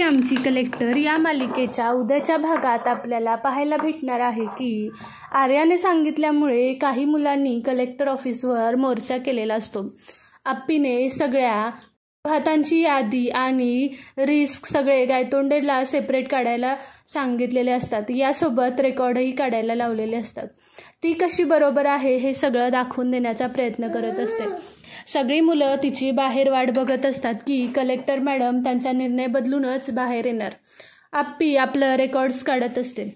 आमची कलेक्टर या मालिकेच्या उद्याच्या भागात आपल्याला पाहायला भेटणार आहे की आर्याने सांगितल्यामुळे काही मुलांनी कलेक्टर ऑफिसवर मोर्चा केलेला असतो. आप्पीने सगळ्या अपघातांची यादी आणि रिस्क सगळे गायतोंडेला सेपरेट काढायला सांगितलेले असतात. यासोबत रेकॉर्डही काढायला लावलेले असतात. ती कशी बरोबर आहे हे सगळं दाखवून देण्याचा प्रयत्न करत असते. सगळी मुलं तिची बाहेर वाट बघत असतात की कलेक्टर मॅडम त्यांचा निर्णय बदलूनच बाहेर येणार. आप्पी आपलं रेकॉर्ड्स काढत असते.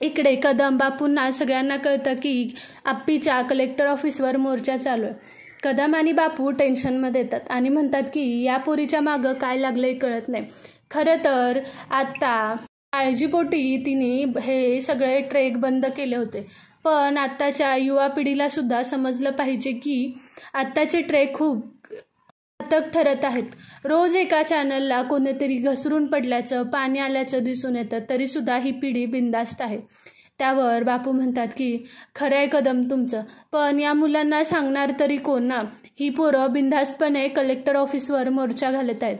इकडे कदम बापूंना सगळ्यांना कळतं की आप्पीच्या कलेक्टर ऑफिसवर मोर्चा चालू आहे. कदम आणि बापू टेन्शनमध्ये येतात आणि म्हणतात की या पोरीच्या मागं काय लागलंय कळत नाही. खरं तर आत्ता काळजीपोटी तिने हे सगळे ट्रेक बंद केले होते. पण आत्ताच्या युवा पिढीला सुद्धा समजलं पाहिजे की आत्ताचे ट्रेक खूप घातक ठरत आहेत. रोज एका चॅनलला कोणीतरी घसरून पडल्याचं, पाणी आल्याचं दिसून येतं, तरीसुद्धा ही पिढी बिनधास्त आहे. त्यावर बापू म्हणतात की खरं आहे कदम तुमचं, पण या मुलांना सांगणार तरी कोण ना. ही पोरं बिनधास्तपणे कलेक्टर ऑफिसवर मोर्चा घालत आहेत.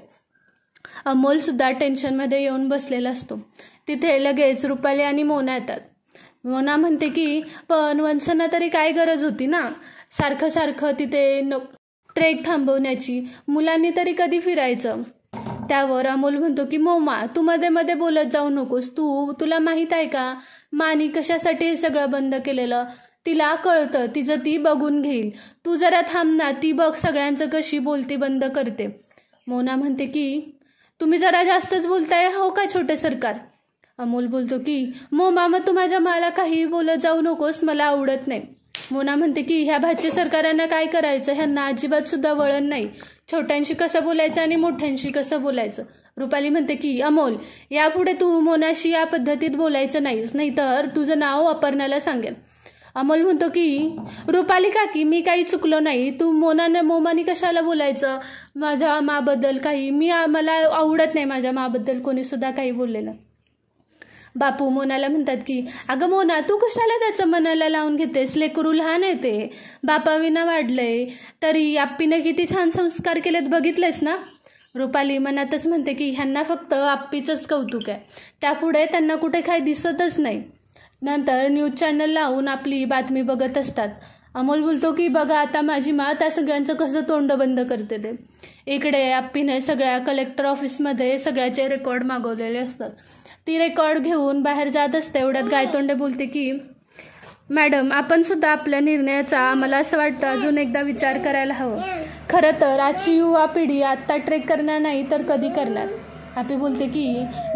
अमोलसुद्धा टेन्शनमध्ये येऊन बसलेला असतो. तिथे लगेच रुपाली आणि मोना येतात. मोना म्हणते की पण वंसना तरी काय गरज होती ना सारखं सारखं तिथे ट्रेक थांबवण्याची, मुलांनी तरी कधी फिरायचं. त्यावर अमोल म्हणतो की मोमा तू मध्ये मध्ये बोलत जाऊ नकोस. तुला माहीत आहे का मानी कशासाठी हे सगळं बंद केलेलं. तिला कळतं, तिचं ती बघून घेईल. तू जरा थांब ना, ती बघ सगळ्यांचं कशी बोलती बंद करते. मोना म्हणते की तुम्ही जरा जास्तच बोलताय हो का छोटे सरकार. अमोल बोलतो की मोमा मग तू माझ्या मला काही बोलत जाऊ नकोस, मला आवडत नाही. मोना म्हणते की ह्या भाची सरकारांना काय करायचं, ह्यांना अजिबात सुद्धा वळण नाही. छोट्यांशी कसं बोलायचं आणि मोठ्यांशी कसं बोलायचं. रुपाली म्हणते की अमोल यापुढे तू मोनाशी या पद्धतीत बोलायचं नाहीस, नाहीतर तुझं नाव अपर्णाला सांगेल. अमोल म्हणतो की रुपाली काकी मी काही चुकलो नाही, तू मोमानी कशाला बोलायचं माझ्या माबद्दल काही. मला आवडत नाही माझ्या माबद्दल कोणी सुद्धा काही बोललेलं. बापू मोनाला म्हणतात की अगं मोना तू कशाला त्याचं मनाला लावून घेतेस, लेकरू लहान आहे ते, बापाविना वाढलंय, तरी आप्पीनं किती छान संस्कार केलेत बघितलेस ना. रुपाली मनातच म्हणते की ह्यांना फक्त आप्पीचंच कौतुक आहे, त्यापुढे त्यांना कुठे काही दिसतच नाही. नंतर न्यूज चॅनल लावून आपली बातमी बघत असतात. अमोल बोलतो की बघा आता माझी मा त्या सगळ्यांचं कसं तोंड बंद करते ते. इकडे आप्पीने सगळ्या कलेक्टर ऑफिसमध्ये सगळ्याचे रेकॉर्ड मागवलेले असतात. ती रेकॉर्ड घेऊन बाहेर जात असते. एवढ्यात गायतोंडे बोलते की मॅडम आपण सुद्धा आपल्या निर्णयाचा मला असं वाटतं अजून एकदा विचार करायला हवं. खरं तर आजची युवा पिढी आत्ता ट्रेक करणार नाही तर कधी करणार. आप्पी बोलते की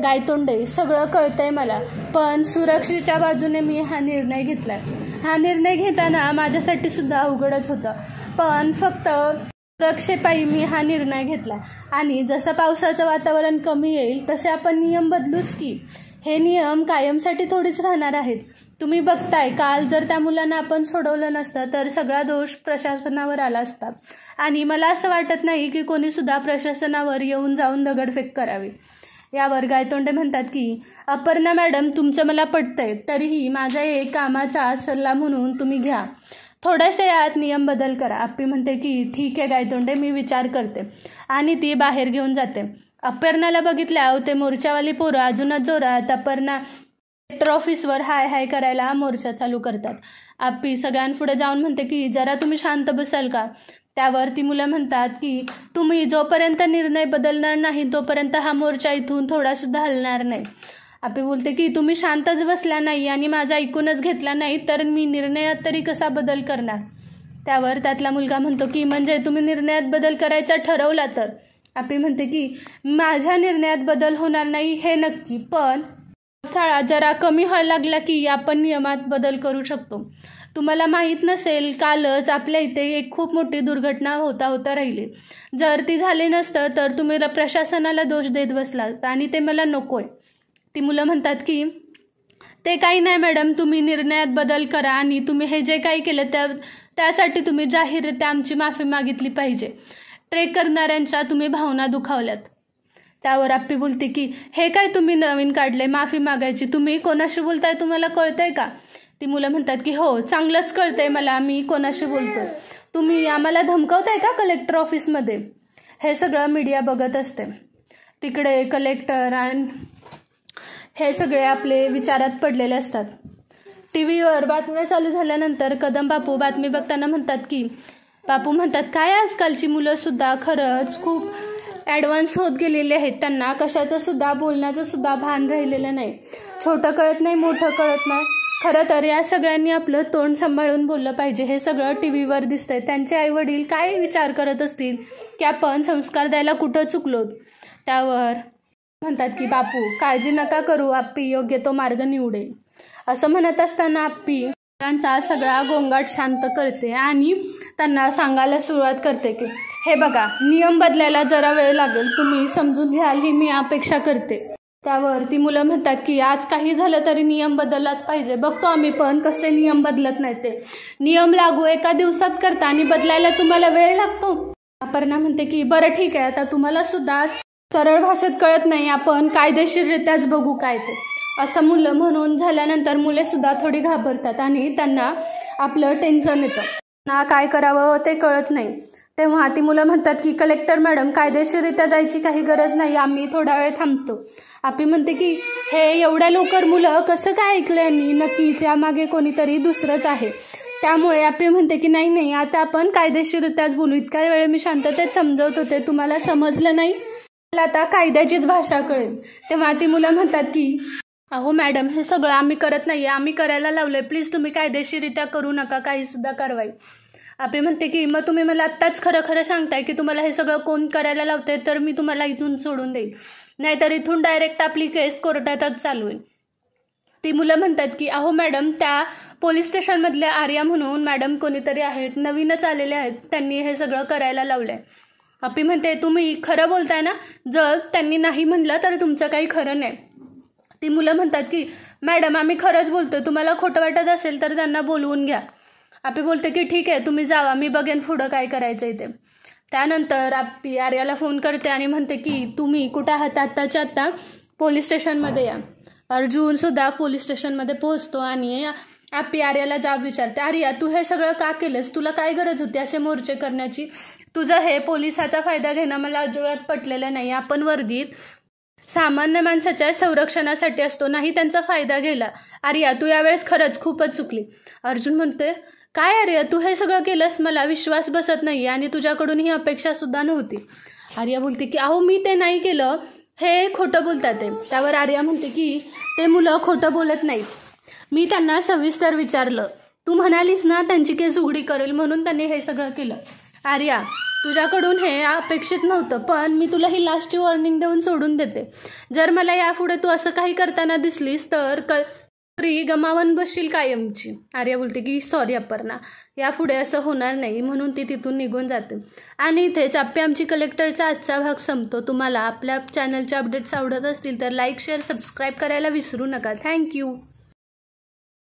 गायतोंडे सगळं कळतंय मला, पण सुरक्षेच्या बाजूने मी हा निर्णय घेतलाय. हा निर्णय घेताना माझ्यासाठी सुद्धा अवघडच होतं, पण फक्त सुरक्षेपायी मी हा निर्णय घेतला. आणि जसं पावसाचं वातावरण कमी येईल तसे आपण नियम बदलूच की. हे नियम कायमसाठी थोडीच राहणार आहेत. तुम्ही बघताय काल जर त्या मुलांना आपण सोडवलं नसतं तर सगळा दोष प्रशासनावर आला असता. आणि मला असं वाटत नाही की कोणी सुद्धा प्रशासनावर येऊन जाऊन दगडफेक करावी. यावर गायतोंडे म्हणतात की अपर्णा मॅडम तुमचं मला पटतंय, तरीही माझा एक कामाचा सल्ला म्हणून तुम्ही घ्या, थोड्याशा यात नियम बदल करा. आप्पी म्हणते की ठीक आहे गायतोंडे मी विचार करते, आणि ती बाहेर घेऊन जाते. अपर्णाला बघितल्या ते मोर्चावाली पोरं अजूनच जोरात अपर्णा कलेक्टर ऑफिसवर हाय हाय करायला मोर्चा चालू करतात. आप्पी सगळ्यांपुढे जाऊन म्हणते की जरा तुम्ही शांत बसाल का. त्यावर ती मुलं म्हणतात की तुम्ही जोपर्यंत निर्णय बदलणार नाही तोपर्यंत हा मोर्चा इथून थोडासुद्धा हलणार नाही. आप्पी बोलते की तुम्ही शांतच बसला नाही आणि माझा ऐकूनच घेतला नाही तर मी निर्णयात तरी कसा बदल करणार. त्यावर त्यातला मुलगा म्हणतो की म्हणजे तुम्ही निर्णयात बदल करायचा ठरवला तर. आप्पी म्हणते की माझ्या निर्णयात बदल होणार नाही हे नक्की, पण पावसाळा जरा कमी व्हायला लागला की आपण नियमात बदल करू शकतो. तुम्हाला माहीत नसेल कालच आपल्या इथे एक खूप मोठी दुर्घटना होता राहिली. जर ती झाली नसतं तर तुम्ही प्रशासनाला दोष देत बसलात आणि ते मला नको आहे. ती मुलं म्हणतात की ते काही नाही मॅडम, तुम्ही निर्णयात बदल करा आणि तुम्ही हे जे काही केलं त्यासाठी तुम्ही जाहीररित्या आमची माफी मागितली पाहिजे. ट्रेक करणाऱ्यांच्या तुम्ही भावना दुखावल्यात. त्यावर आप्पी बोलते की हे काय तुम्ही नवीन काढले माफी मागायची, तुम्ही कोणाशी बोलताय तुम्हाला कळतंय का. ती मुलं म्हणतात की हो चांगलंच कळतंय मला मी कोणाशी बोलतोय. तुम्ही आम्हाला धमकावताय का कलेक्टर ऑफिसमध्ये. हे सगळं मीडिया बघत असते. तिकडे कलेक्टर आणि हे सगळे आपले विचारात पडलेले असतात. टी व्हीवर बातम्या चालू झाल्यानंतर कदम बापू बातमी बघताना म्हणतात की काय आजकालची मुलंसुद्धा खरंच खूप ॲडव्हान्स होत गेलेले आहेत. त्यांना कशाचंसुद्धा बोलण्याचंसुद्धा भान राहिलेलं नाही. छोटं कळत नाही, मोठं कळत नाही. खरं तर या सगळ्यांनी आपलं तोंड सांभाळून बोललं पाहिजे. हे सगळं टी व्हीवर दिसतंय. त्यांचे आईवडील काय विचार करत असतील की आपण संस्कार द्यायला कुठं चुकलो. त्यावर म्हणतात की बापू काळजी नका करू, आप्पी योग्य तो मार्ग निवडेल. असं म्हणत असताना आप्पी त्यांचा सगळा गोंगाट शांत करते आणि त्यांना सांगायला सुरुवात करते की हे बघा, नियम बदलायला जरा वेळ लागेल, तुम्ही समजून घ्याल ही मी अपेक्षा करते. त्यावर ती मुलं म्हणतात की आज काही झालं तरी नियम बदललाच पाहिजे. बघतो आम्ही पण कसे नियम बदलत नाही ते. नियम लागू एका दिवसात करता आणि बदलायला तुम्हाला वेळ लागतो. अपर्णा म्हणते की बरं ठीक आहे, आता तुम्हाला सुद्धा सरळ भाषेत कळत नाही, आपण कायदेशीररित्याच बघू काय ते. असं मुलं म्हणून झाल्यानंतर मुले सुद्धा थोडी घाबरतात आणि त्यांना आपलं टेन्शन येतं. ना काय करावं ते कळत नाही. तेव्हा ती मुलं म्हणतात की कलेक्टर मॅडम कायदेशीररित्या जायची काही गरज नाही, आम्ही थोडा वेळ थांबतो. आपी म्हणते की हे एवढ्या लवकर मुलं कसं काय ऐकलं यांनी, नक्कीच यामागे कोणीतरी दुसरंच आहे. त्यामुळे आपी म्हणते की नाही आता आपण कायदेशीररित्याच बोलू. इतका वेळ मी शांततेत समजवत होते, तुम्हाला समजलं नाही, मला आता कायद्याचीच भाषा कळेल. तेव्हा ती मुलं म्हणतात की अहो मॅडम हे सगळं आम्ही करत नाही, आम्ही करायला लावलंय, प्लीज तुम्ही कायदेशीररित्या करू नका काही सुद्धा कारवाई. आपी म्हणते की मग तुम्ही मला आत्ताच खरं सांगताय की तुम्हाला हे सगळं कोण करायला लावतंय, तर मी तुम्हाला इथून सोडून देईल, नाहीतर इथून डायरेक्ट आपली केस कोर्टातच चालू आहे. ती मुलं म्हणतात की अहो मॅडम त्या पोलीस स्टेशनमधल्या आर्या म्हणून मॅडम कोणीतरी आहेत, नवीनच आलेले आहेत, त्यांनी हे सगळं करायला लावलंय. आपी म्हणते तुम्ही खरं बोलताय ना, जर त्यांनी नाही म्हणलं तर तुमचं काही खरं नाही. ती मुलं म्हणतात की मॅडम आम्ही खरंच बोलतोय, तुम्हाला खोटं वाटत असेल तर त्यांना बोलवून घ्या. आपी बोलते की ठीक आहे तुम्ही जावा, मी बघेन पुढं काय करायचं आहे ते. त्यानंतर आपी आर्याला फोन करते आणि म्हणते की तुम्ही कुठं आहात, आत्ताच्या आत्ता पोलीस स्टेशनमध्ये या. अर्जुन सुद्धा पोलीस स्टेशनमध्ये पोहोचतो आणि आपी आर्याला जाब विचारते, आर्या तू हे सगळं का केलंस, तुला काय गरज होती असे मोर्चे करण्याची, तुझं हे पोलिसाचा फायदा घेणं मला अजिबात पटलेलं नाही. आपण वर्दीत सामान्य माणसाच्या संरक्षणासाठी असतो, नाही त्यांचा फायदा घ्यायला. आर्या तू यावेळेस खरंच खूपच चुकली. अर्जुन म्हणते काय आर्या तू हे सगळं केलंस, मला विश्वास बसत नाही आणि तुझ्याकडून ही अपेक्षा सुद्धा नव्हती. आर्या बोलते की अहो मी ते नाही केलं, हे खोटं बोलतात ते. त्यावर आर्या म्हणते की ते मुलं खोटं बोलत नाहीत, मी त्यांना सविस्तर विचारलं, तू म्हणालीस ना त्यांची केस उघडी करेल म्हणून त्यांनी हे सगळं केलं. आर्या तुझ्याकडून हे अपेक्षित नव्हतं, पण मी तुला ही लास्टची वॉर्निंग देऊन सोडून देते. जर मला यापुढे तू असं काही करताना दिसलीस तर गमावून बसशील कायमची. आर्या बोलते की सॉरी अपर्णा, यापुढे असं होणार नाही, म्हणून ती तिथून निघून जाते. आणि इथेच आपली आमची कलेक्टरचा आजचा भाग संपतो. तुम्हाला आपल्या चॅनलचे अपडेट्स आवडत असतील तर लाईक शेअर सबस्क्राईब करायला विसरू नका. थँक्यू.